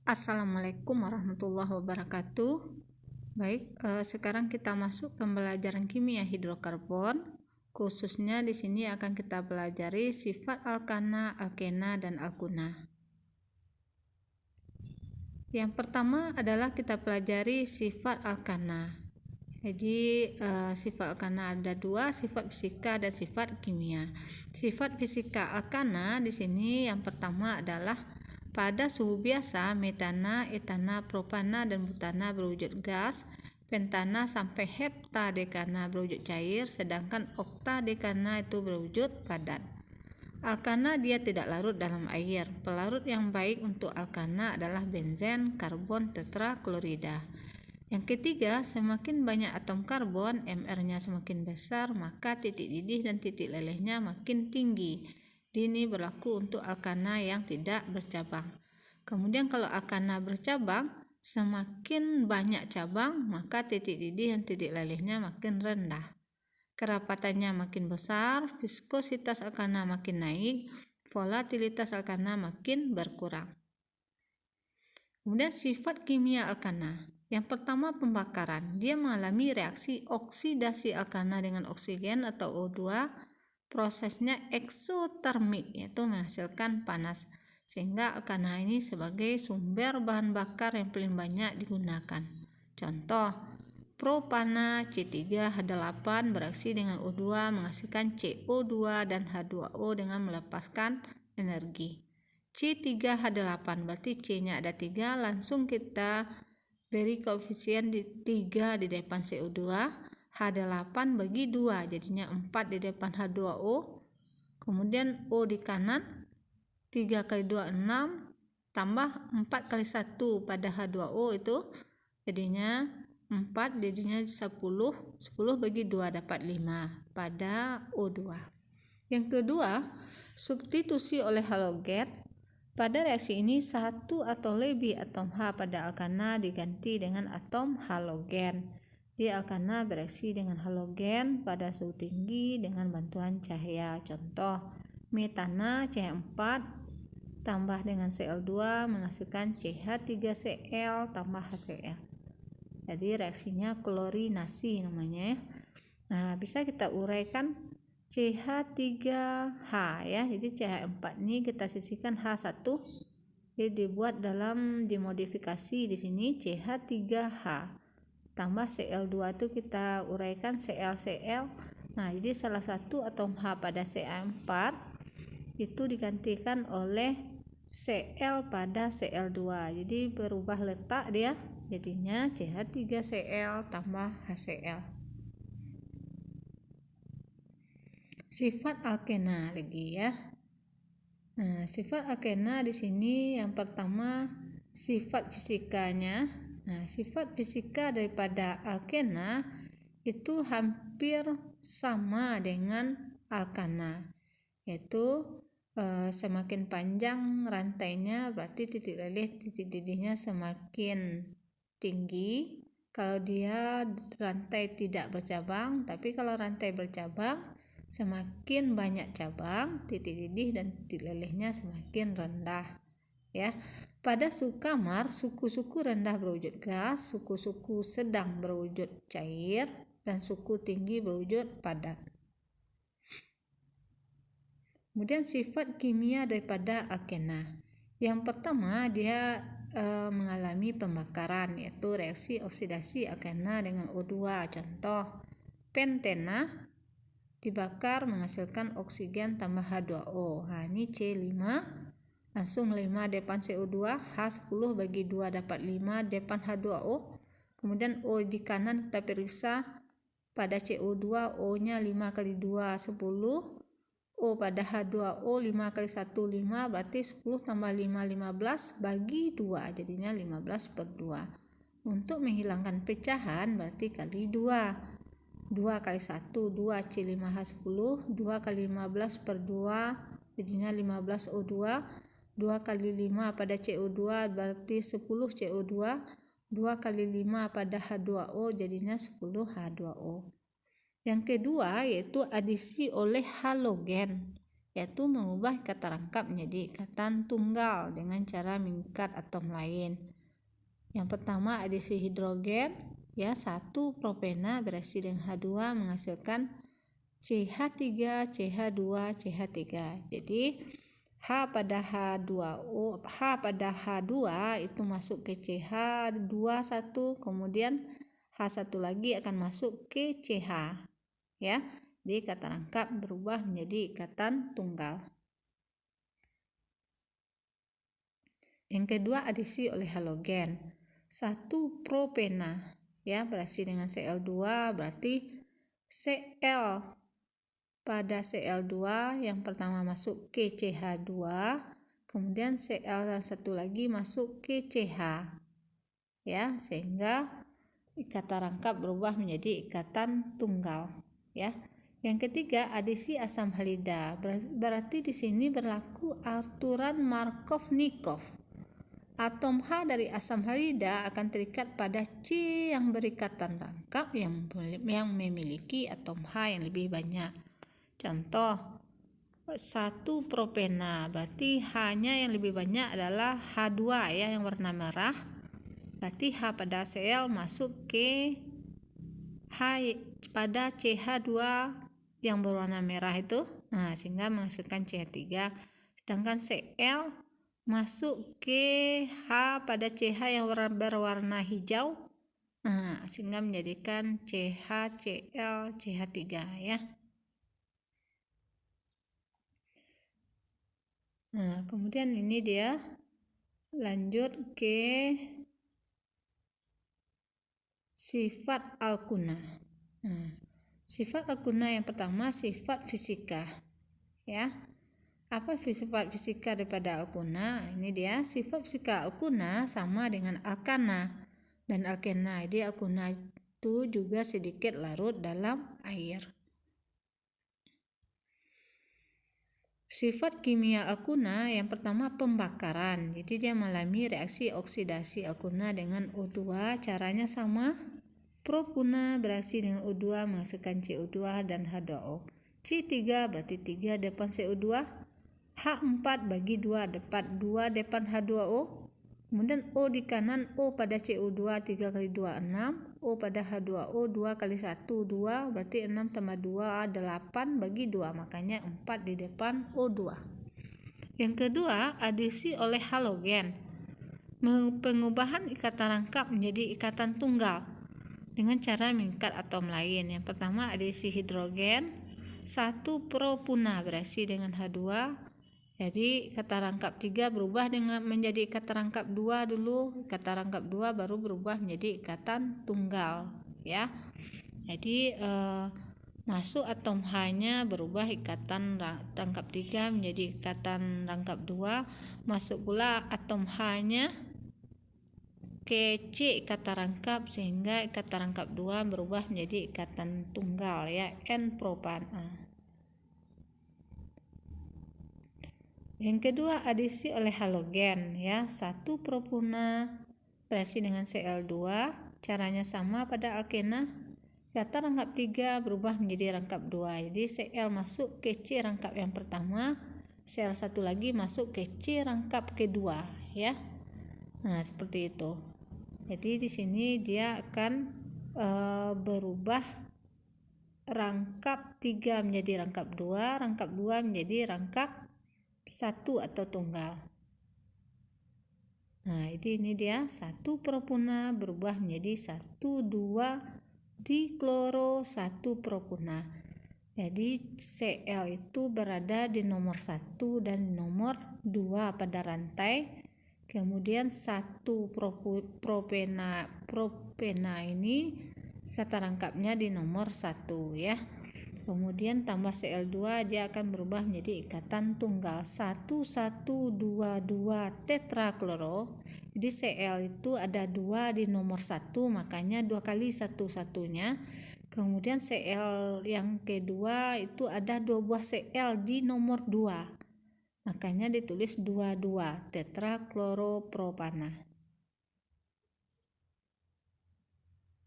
Assalamualaikum warahmatullahi wabarakatuh. Baik, sekarang kita masuk pembelajaran kimia hidrokarbon. Khususnya di sini akan kita pelajari sifat alkana, alkena, dan alkuna. Yang pertama adalah kita pelajari sifat alkana. Jadi sifat alkana ada dua, sifat fisika dan sifat kimia. Sifat fisika alkana di sini yang pertama adalah pada suhu biasa, metana, etana, propana, dan butana berwujud gas, pentana sampai heptadekana berwujud cair, sedangkan oktadekana itu berwujud padat. Alkana dia tidak larut dalam air. Pelarut yang baik untuk alkana adalah benzen, karbon tetraklorida. Yang ketiga, semakin banyak atom karbon, Mr-nya semakin besar, maka titik didih dan titik lelehnya makin tinggi. Ini berlaku untuk alkana yang tidak bercabang. Kemudian kalau alkana bercabang, semakin banyak cabang, maka titik didih dan titik lelehnya makin rendah. Kerapatannya makin besar, viskositas alkana makin naik, volatilitas alkana makin berkurang. Kemudian sifat kimia alkana. Yang pertama pembakaran. Dia mengalami reaksi oksidasi alkana dengan oksigen atau O2. Prosesnya eksotermik, yaitu menghasilkan panas. Sehingga alkana ini sebagai sumber bahan bakar yang paling banyak digunakan. Contoh, propana C3H8 bereaksi dengan O2 menghasilkan CO2 dan H2O dengan melepaskan energi. C3H8 berarti C-nya ada 3, langsung kita beri koefisien 3 di depan CO2, H8 bagi 2 jadinya 4 di depan H2O, kemudian O di kanan 3 kali 2 6 tambah 4 kali 1 pada H2O itu jadinya 4 jadinya 10 bagi 2 dapat 5 pada O2. Yang kedua, substitusi oleh halogen. Pada reaksi ini satu atau lebih atom H pada alkana diganti dengan atom halogen. Di alkana bereaksi dengan halogen pada suhu tinggi dengan bantuan cahaya. Contoh, metana CH4 tambah dengan Cl2 menghasilkan CH3Cl tambah HCl. Jadi reaksinya klorinasi namanya. Nah, bisa kita uraikan CH3H ya. Jadi CH4 ini kita sisihkan H1. Jadi dibuat dimodifikasi di sini CH3H. Tambah Cl2 itu kita uraikan ClCl. Nah, jadi salah satu atom H pada CH4 itu digantikan oleh Cl pada Cl2. Jadi berubah letak dia. Jadinya CH3Cl tambah HCl. Sifat alkena lagi ya. Nah, sifat alkena di sini yang pertama sifat fisikanya. Nah, sifat fisika daripada alkena itu hampir sama dengan alkana, yaitu semakin panjang rantainya berarti titik leleh titik didihnya semakin tinggi kalau dia rantai tidak bercabang. Tapi kalau rantai bercabang, semakin banyak cabang, titik didih dan titik lelehnya semakin rendah ya. Pada suhu kamar, suku-suku rendah berwujud gas, suku-suku sedang berwujud cair, dan suku tinggi berwujud padat. Kemudian sifat kimia daripada alkena. Yang pertama dia mengalami pembakaran, yaitu reaksi oksidasi alkena dengan O2. Contoh, pentena dibakar menghasilkan oksigen tambah H2O. Nah, ini C5 langsung 5 depan CO2, H10 bagi 2 dapat 5 depan H2O. Kemudian O di kanan kita periksa pada CO2 O-nya 5 kali 2 10. O pada H2O 5 kali 1 5 berarti 10 tambah 5 15 bagi 2 jadinya 15 per 2. Untuk menghilangkan pecahan berarti kali 2. 2 kali 1 2 C5H10, 2 kali 15 per 2 jadinya 15 O2, 2 kali 5 pada CO2 berarti 10 CO2, 2 kali 5 pada H2O jadinya 10 H2O. Yang kedua yaitu adisi oleh halogen, yaitu mengubah ikatan rangkap menjadi ikatan tunggal dengan cara mengikat atom lain. Yang pertama adisi hidrogen, ya, 1 propena bereaksi dengan H2 menghasilkan CH3, CH2, CH3. Jadi H pada H2 itu masuk ke CH21, kemudian H1 lagi akan masuk ke CH, ya. Jadi ikatan rangkap berubah menjadi ikatan tunggal. Yang kedua adisi oleh halogen. 1 propena, ya, bereaksi dengan Cl2, berarti Cl pada Cl2 yang pertama masuk ke CH2, kemudian Cl yang satu lagi masuk ke CH, ya, sehingga ikatan rangkap berubah menjadi ikatan tunggal, ya. Yang ketiga adisi asam halida, berarti di sini berlaku aturan Markov-Nikov. Atom H dari asam halida akan terikat pada C yang berikatan rangkap yang memiliki atom H yang lebih banyak. Contoh 1 propena, berarti H-nya yang lebih banyak adalah H2, ya, yang warna merah. Berarti H pada Cl masuk ke H pada CH2 yang berwarna merah itu. Nah, sehingga menghasilkan CH3. Sedangkan Cl masuk ke H pada CH yang berwarna hijau. Nah, sehingga menjadikan CH, Cl, CH3, ya. Nah, kemudian ini dia lanjut ke sifat alkuna. Nah, sifat alkuna yang pertama sifat fisika, ya. Apa sifat fisika daripada alkuna? Ini dia sifat fisika alkuna sama dengan alkana dan alkena. Jadi alkuna itu juga sedikit larut dalam air. Sifat kimia alkuna yang pertama pembakaran. Jadi dia mengalami reaksi oksidasi alkuna dengan O2. Caranya sama. Propuna bereaksi dengan O2 menghasilkan CO2 dan H2O. C3 berarti 3 depan CO2. H4 bagi 2 dapat 2 depan H2O. Kemudian O di kanan, O pada CO2 3 kali 2 6, O pada H2O 2 kali 1 2, berarti 6 tambah 2 8 bagi 2, makanya 4 di depan O2. Yang kedua adisi oleh halogen, pengubahan ikatan rangkap menjadi ikatan tunggal dengan cara mengikat atom lain. Yang pertama adisi hidrogen, 1 propuna bereaksi dengan H2. Jadi ikatan rangkap 3 berubah dengan menjadi ikatan rangkap 2 dulu. Ikatan rangkap 2 baru berubah menjadi ikatan tunggal, ya. Jadi masuk atom H-nya berubah ikatan rangkap 3 menjadi ikatan rangkap 2. Masuk pula atom H-nya ke C ikatan rangkap sehingga ikatan rangkap 2 berubah menjadi ikatan tunggal, ya, N-propana. Yang kedua adisi oleh halogen, ya, 1 propuna bereaksi dengan Cl2. Caranya sama pada alkena. Ikatan rangkap 3 berubah menjadi rangkap 2. Jadi Cl masuk ke C rangkap yang pertama, Cl satu lagi masuk ke C rangkap kedua, ya. Nah, seperti itu. Jadi di sini dia akan berubah rangkap 3 menjadi rangkap 2, rangkap 2 menjadi rangkap 1 atau tunggal. Nah, ini dia 1 propuna berubah menjadi 1 2 dikloro 1 propuna. Jadi Cl itu berada di nomor 1 dan nomor 2 pada rantai. Kemudian 1 propena ini kata rangkapnya di nomor 1, ya. Kemudian tambah Cl2 dia akan berubah menjadi ikatan tunggal 1122 tetrakloro. Jadi Cl itu ada 2 di nomor 1, makanya 2 kali 1-1-nya. Kemudian Cl yang kedua itu ada 2 buah Cl di nomor 2, makanya ditulis 22 tetrakloro propana.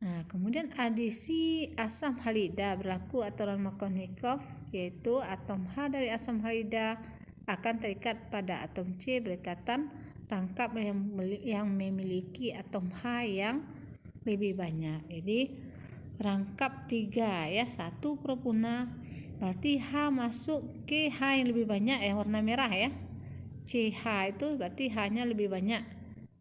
Nah, kemudian adisi asam halida berlaku aturan Markovnikov, yaitu atom H dari asam halida akan terikat pada atom C berikatan rangkap yang memiliki atom H yang lebih banyak. Jadi rangkap 3 ya, 1 propuna, berarti H masuk ke H yang lebih banyak yang warna merah ya. CH itu berarti H-nya lebih banyak.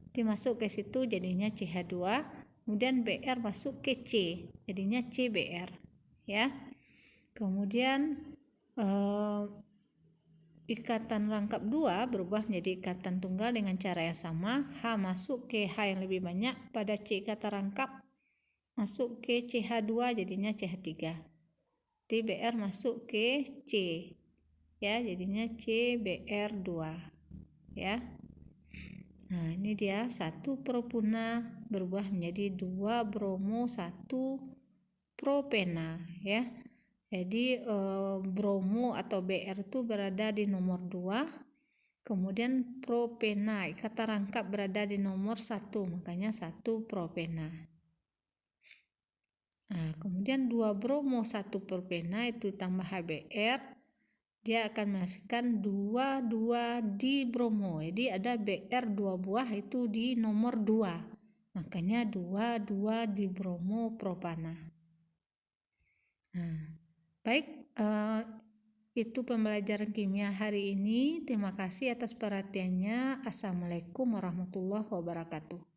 Nanti masuk ke situ jadinya CH2. Kemudian Br masuk ke C, jadinya CBr ya. Kemudian ikatan rangkap 2 berubah menjadi ikatan tunggal dengan cara yang sama. H masuk ke H yang lebih banyak pada C ikatan rangkap, masuk ke CH2 jadinya CH3. Jadi Br masuk ke C ya, jadinya CBr2 ya. Nah, ini dia 1 propuna berubah menjadi 2 bromo 1 propena ya. Jadi bromo atau Br itu berada di nomor 2, kemudian propena ikatan rangkap berada di nomor 1, makanya 1 propena. Nah, kemudian 2 bromo 1 propena itu tambah HBr, dia akan menghasilkan 2 di bromo. Jadi ada Br 2 buah itu di nomor 2, makanya 2 di bromo propana. Nah, baik, itu pembelajaran kimia hari ini. Terima kasih atas perhatiannya. Assalamualaikum warahmatullahi wabarakatuh.